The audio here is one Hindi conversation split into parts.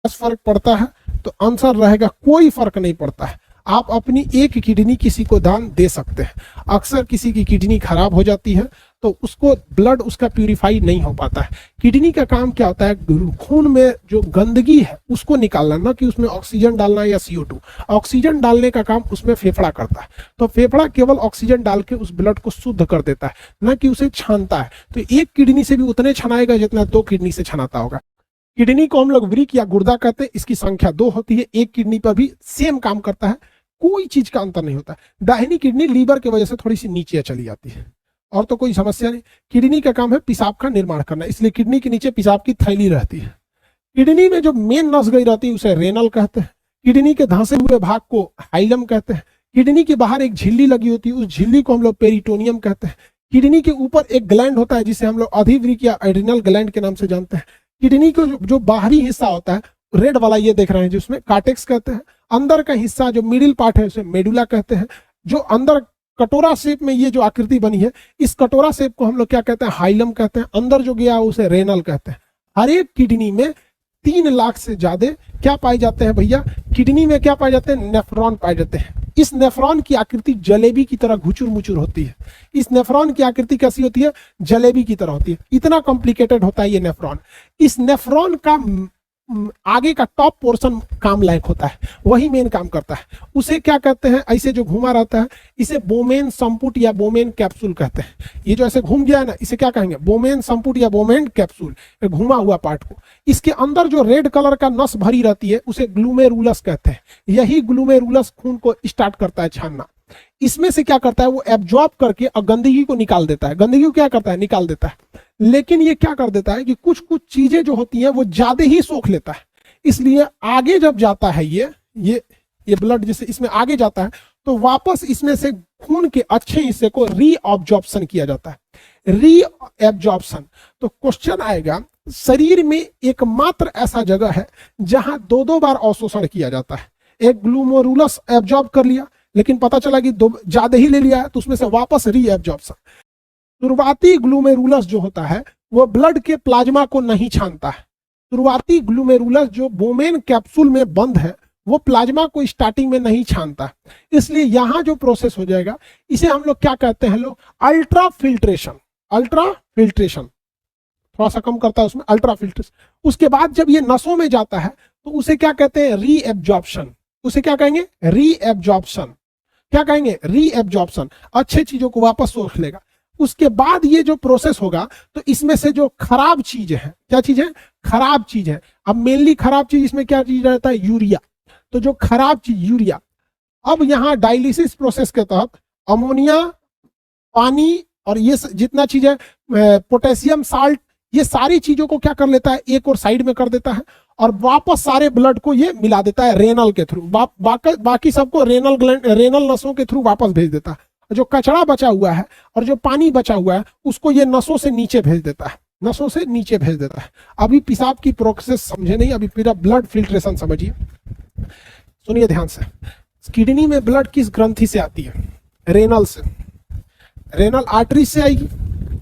फर्क पड़ता है? तो आंसर रहेगा कोई फर्क नहीं पड़ता है। आप अपनी एक किडनी किसी को दान दे सकते हैं। अक्सर किसी की किडनी खराब हो जाती है तो उसको ब्लड उसका प्यूरिफाई नहीं हो पाता है। किडनी का काम क्या होता है? खून में जो गंदगी है उसको निकालना, ना कि उसमें ऑक्सीजन डालना या CO2। ऑक्सीजन डालने का काम उसमें फेफड़ा करता है। तो फेफड़ा केवल ऑक्सीजन डाल के उस ब्लड को शुद्ध कर देता है, ना कि उसे छानता है। तो एक किडनी से भी उतने छनाएगा जितना 2 किडनी से छनाता होगा। किडनी को हम लोग वृक्क या गुर्दा कहते हैं। इसकी संख्या 2 होती है। एक किडनी पर भी सेम काम करता है, कोई चीज का अंतर नहीं होता। दाहिनी किडनी लीवर की वजह से थोड़ी सी नीचे चली जाती है, और तो कोई समस्या नहीं। किडनी का काम है पेशाब का निर्माण करना, इसलिए किडनी के नीचे पेशाब की थैली रहती है। किडनी में जो मेन नस गई रहती है उसे रेनल कहते हैं। किडनी के धंसे हुए भाग को हाइलम कहते हैं। किडनी के बाहर एक झिल्ली लगी होती है, उस झिल्ली को हम लोग पेरिटोनियम कहते हैं। किडनी के ऊपर एक ग्लैंड होता है जिसे हम लोग अधिवृक्क या एड्रिनल ग्लैंड के नाम से जानते हैं। किडनी का जो बाहरी हिस्सा होता है, रेड वाला ये देख रहे हैं, जिसमें कार्टेक्स कहते हैं। अंदर का हिस्सा जो मिडिल पार्ट है उसे मेडुला कहते हैं। जो अंदर कटोरा शेप में ये जो आकृति बनी है, इस कटोरा शेप को हम लोग क्या कहते हैं? हाइलम कहते हैं। अंदर जो गया उसे रेनल कहते हैं। हर एक किडनी में 3 लाख से ज्यादा क्या पाए जाते हैं भैया? किडनी में क्या पाए जाते हैं? नेफ्रॉन पाए जाते हैं। इस नेफ्रॉन की आकृति जलेबी की तरह घुचुर मुचुर होती है। इस नेफ्रॉन की आकृति कैसी होती है? जलेबी की तरह होती है। इतना कॉम्प्लिकेटेड होता है ये नेफ्रॉन। इस नेफ्रॉन का आगे का टॉप पोर्शन काम लायक होता है, वही मेन काम करता है। उसे क्या कहते हैं? ऐसे जो घुमा रहता है इसे बोमेन संपुट या बोमेन कैप्सूल कहते हैं। ये जो ऐसे घूम गया है ना, इसे क्या कहेंगे? बोमेन संपुट या बोमेन कैप्सूल, घुमा हुआ पार्ट को। इसके अंदर जो रेड कलर का नस भरी रहती है उसे ग्लूमेरुलस कहते हैं। यही ग्लूमेरुलस खून को स्टार्ट करता है छानना। इसमें से क्या करता है? वो एब्जॉर्ब करके और गंदगी को निकाल देता है। गंदगी को क्या करता है? निकाल देता है। लेकिन ये क्या कर देता है कि कुछ कुछ चीजें जो होती हैं वो ज्यादा ही सोख लेता है। इसलिए आगे जब जाता है ये ब्लड जैसे इसमें आगे जाता है तो वापस इसमें से खून के अच्छे हिस्से को रीअब्जॉर्प्शन किया जाता है। रीअब्जॉर्प्शन। तो क्वेश्चन आएगा, शरीर में एकमात्र ऐसा जगह है जहां 2-2 बार अवशोषण किया जाता है। एक ग्लूमेरुलस एब्जॉर्ब कर लिया, लेकिन पता चला कि ज्यादा ही ले लिया है, तो उसमें से वापस रीअब्जॉर्प्शन। शुरुआती ग्लूमेरुलस जो होता है वो ब्लड के प्लाज्मा को नहीं छानता है। शुरुआती ग्लूमेरुलस जो बोमेन कैप्सूल में बंद है वो प्लाज्मा को स्टार्टिंग में नहीं छानता। इसलिए यहां जो प्रोसेस हो जाएगा इसे हम लोग क्या कहते हैं? लोग अल्ट्रा फिल्ट्रेशन। अल्ट्रा फिल्ट्रेशन थोड़ा सा कम करता है उसमें, अल्ट्रा फिल्ट्रेशन। उसके बाद जब ये नसों में जाता है तो उसे क्या कहते हैं? रीएब्जॉर्प्शन। उसे क्या कहेंगे? रीएब्जॉर्प्शन। क्या कहेंगे? रीएब्जॉर्प्शन। अच्छे चीजों को वापस सोख लेगा। उसके बाद ये जो प्रोसेस होगा तो इसमें से जो खराब चीज है, क्या चीज है? खराब चीज है। अब मेनली खराब चीज इसमें क्या चीज रहता है? यूरिया। तो जो खराब चीज यूरिया, अब यहाँ डायलिसिस प्रोसेस के तहत अमोनिया, पानी और ये जितना चीज है, पोटेशियम साल्ट, ये सारी चीजों को क्या कर लेता है? एक और साइड में कर देता है और वापस सारे ब्लड को ये मिला देता है रेनल के थ्रू। बाकी सबको रेनल नसों के थ्रू वापस भेज देता है। जो कचरा बचा हुआ है और जो पानी बचा हुआ है उसको ये नसों से नीचे भेज देता है। नसों से नीचे भेज देता है। अभी पेशाब की प्रोसेस समझे नहीं, अभी पूरा ब्लड फिल्ट्रेशन समझिए। सुनिए ध्यान से। किडनी में ब्लड किस ग्रंथि से आती है? रेनल से। रेनल आर्टरी से आएगी।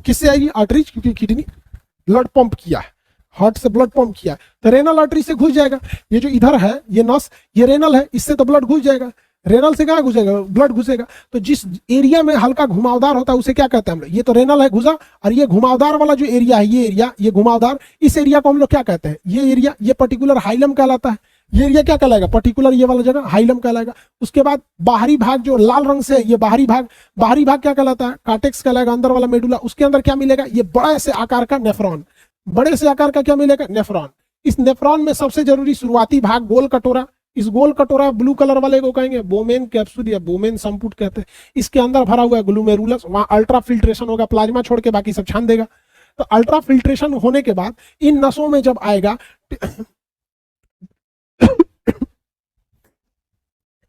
किससे आएगी? आर्टरी, क्योंकि किडनी ब्लड पंप किया है, हार्ट से ब्लड पंप किया है, तो रेनल आर्टरी से घुस जाएगा। ये जो इधर है ये नस, ये रेनल है, इससे तो ब्लड घुस जाएगा। रेनल से कहाँ घुसेगा? ब्लड घुसेगा। तो जिस एरिया में हल्का घुमावदार होता है उसे क्या कहते हैं हम लोग? ये तो रेनल है घुसा, और ये घुमावदार वाला जो एरिया है, ये एरिया, ये घुमावदार, इस एरिया को हम लोग क्या कहते हैं? ये एरिया, ये पर्टिकुलर हाइलम कहलाता है। ये एरिया क्या कहलाएगा? पर्टिकुलर ये वाला जगह हाइलम कहलाएगा। उसके बाद बाहरी भाग जो लाल रंग से, ये बाहरी भाग क्या कहलाता है? कार्टेक्स कहलाएगा। अंदर वाला मेडुला, उसके अंदर क्या मिलेगा? ये बड़े से आकार का नेफ्रॉन। बड़े से आकार का क्या मिलेगा? नेफ्रॉन। इस नेफ्रॉन में सबसे जरूरी शुरुआती भाग गोल कटोरा। इस गोल कटोरा ब्लू कलर वाले को कहेंगे बोमेन कैप्सूल या बोमेन संपुट कहते हैं। इसके अंदर भरा हुआ है ग्लूमेरुलस। वहां अल्ट्रा फिल्ट्रेशन होगा, प्लाज्मा छोड़ के बाकी सब छान देगा। तो अल्ट्रा फिल्ट्रेशन होने के बाद इन नसों में जब आएगा,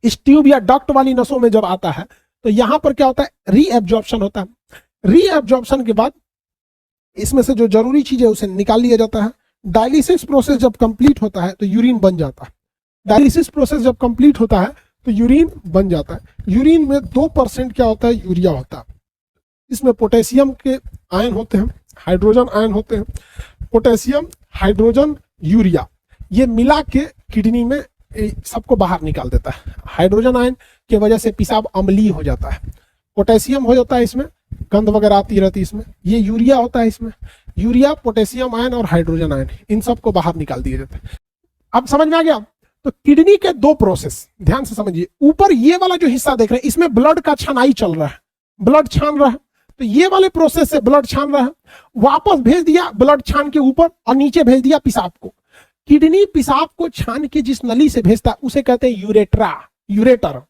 इस ट्यूब या डक्ट वाली नसों में जब आता है तो यहां पर क्या होता है? रीएब्जॉर्प्शन होता है। रीएब्जॉर्प्शन के बाद इसमें से जो जरूरी चीज है उसे निकाल लिया जाता है। डायलिसिस प्रोसेस जब कंप्लीट होता है तो यूरिन बन जाता है। डायलिसिस प्रोसेस जब कंप्लीट होता है तो यूरिन बन जाता है। यूरिन में 2% क्या होता है? यूरिया होता है। इसमें पोटेशियम के आयन होते हैं, हाइड्रोजन आयन होते हैं। पोटेशियम, हाइड्रोजन, यूरिया, ये मिला के किडनी में सबको बाहर निकाल देता है। हाइड्रोजन आयन की वजह से पेशाब अम्लीय हो जाता है। पोटेशियम हो जाता है इसमें, गंध वगैरह आती रहती है इसमें। ये यूरिया होता है इसमें, यूरिया, पोटेशियम आयन और हाइड्रोजन आयन, इन सबको बाहर निकाल दिए जाते हैं। अब समझ में आ गया? तो किडनी के दो प्रोसेस ध्यान से समझिए। ऊपर ये वाला जो हिस्सा देख रहे हैं, इसमें ब्लड का छनाई चल रहा है, ब्लड छान रहा है। तो ये वाले प्रोसेस से ब्लड छान रहा है, वापस भेज दिया ब्लड छान के ऊपर, और नीचे भेज दिया पेशाब को। किडनी पेशाब को छान के जिस नली से भेजता है उसे कहते हैं यूरेट्रा, यूरेटर।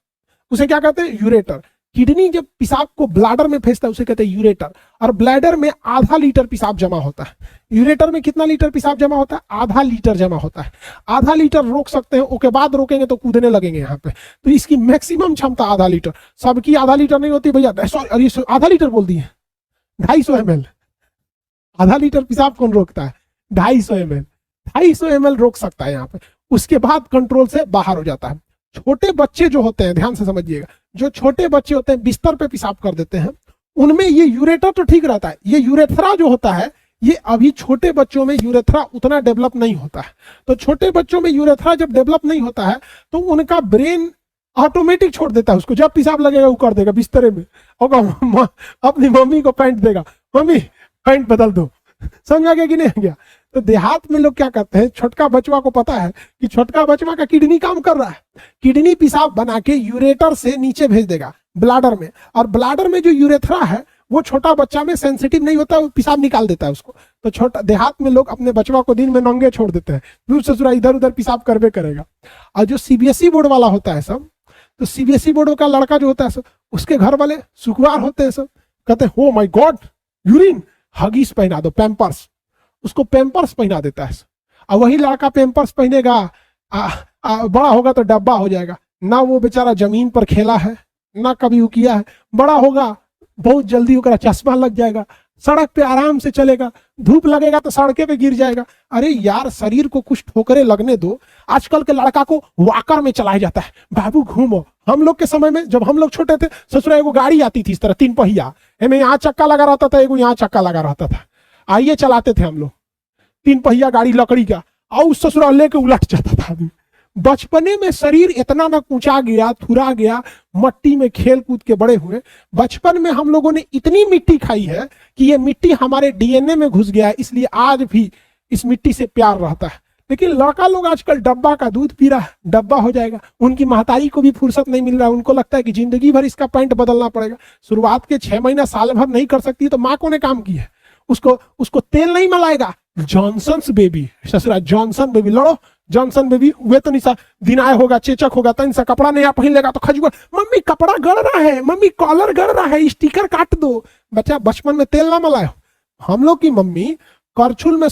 उसे क्या कहते हैं? यूरेटर। किडनी जब पेशाब को ब्लैडर में भेजता है उसे कहते हैं यूरेटर। और ब्लैडर में आधा लीटर पेशाब जमा होता है। यूरेटर में कितना लीटर पेशाब जमा होता है? आधा लीटर जमा होता है। आधा लीटर रोक सकते हैं, उसके बाद रोकेंगे तो कूदने लगेंगे यहाँ पे। तो इसकी मैक्सिमम क्षमता आधा लीटर। सबकी आधा लीटर नहीं होती भैया, सॉरी आधा लीटर बोल दिए, 250 ml। आधा लीटर पेशाब कौन रोकता है? 250 ml। 250 ml रोक सकता है यहाँ पे। उसके बाद कंट्रोल से बाहर हो जाता है। छोटे बच्चे जो होते हैं, ध्यान से समझिएगा, जो छोटे बच्चे होते हैं बिस्तर पे पेशाब कर देते हैं, उनमें ये यूरेटर तो ठीक रहता है, ये यूरेथ्रा जो होता है, ये अभी छोटे बच्चों में यूरेथ्रा उतना डेवलप नहीं होता है। तो छोटे बच्चों में यूरेथ्रा जब डेवलप नहीं होता है तो उनका ब्रेन ऑटोमेटिक छोड़ देता है उसको, जब पेशाब लगेगा वो कर देगा बिस्तरे में, होगा अपनी मम्मी को पैंट देगा, मम्मी पैंट बदल दो। समझ आ गया कि नहीं आ गया? तो देहात में लोग क्या करते हैं, छोटका बचवा को पता है कि छोटका बचवा का किडनी काम कर रहा है, किडनी पेशाब बना के यूरेटर से नीचे भेज देगा ब्लाडर में, और ब्लाडर में जो यूरेथ्रा है वो छोटा बच्चा में सेंसिटिव नहीं होता, वो पेशाब निकाल देता है उसको। तो छोटा देहात में लोग अपने बचवा को दिन में नंगे छोड़ देते हैं, दूर ससुरा इधर उधर पेशाब करवे करेगा। और जो सीबीएसई बोर्ड वाला होता है सब, तो सीबीएसई बोर्ड का लड़का जो होता है सब, उसके घर वाले सुखवार होते हैं सब, कहते हैं हो माय गॉड यूरिन, हगीज पहना दो, पैम्पर्स, उसको पैम्पर्स पहना देता है। और वही लड़का पैम्पर्स पहनेगा, बड़ा होगा तो डब्बा हो जाएगा। ना वो बेचारा जमीन पर खेला है, ना कभी वो किया है, बड़ा होगा बहुत जल्दी ओकरा चश्मा लग जाएगा, सड़क पे आराम से चलेगा, धूप लगेगा तो सड़के पे गिर जाएगा। अरे यार, शरीर को कुछ ठोकरे लगने दो। आजकल के लड़का को वॉकर में चलाया जाता है, बाबू घूमो। हम लोग के समय में जब हम लोग छोटे थे, ससुरा एगो गाड़ी आती थी इस तरह 3 पहिया, में यहाँ चक्का लगा रहता था, एगो यहाँ चक्का लगा रहता था, आइए चलाते थे हम लोग 3 पहिया गाड़ी लकड़ी का, और ससुरा लेके उलट जाता था आदमी। बचपने में शरीर इतना ना ऊंचा गया, थुरा गया, मट्टी में खेल कूद के बड़े हुए। बचपन में हम लोगों ने इतनी मिट्टी खाई है कि ये मिट्टी हमारे डीएनए में घुस गया है, इसलिए आज भी इस मिट्टी से प्यार रहता है। लेकिन लड़का लोग आजकल डब्बा का दूध पी रहा है, डब्बा हो जाएगा। उनकी महतारी को भी फुर्सत नहीं मिल रहा है, उनको लगता है कि जिंदगी भर इसका पैंट बदलना पड़ेगा। शुरुआत के 6 महीना साल भर नहीं कर सकती तो माँ को ने काम किया है, उसको तेल नहीं मलाएगा, जॉनसन्स बेबी, ससुरा जॉनसन बेबी, लड़ो जॉनसन बेबी। वे तो निशा दिन आए होगा, चेचक होगा, तन सा कपड़ा नहीं पहन लेगा तो खजुआ, मम्मी कपड़ा गड़ रहा है, मम्मी कॉलर गड़ रहा है, स्टिकर काट दो। बच्चा बचपन में तेल ना मलाए। हम लोग की मम्मी करछुल में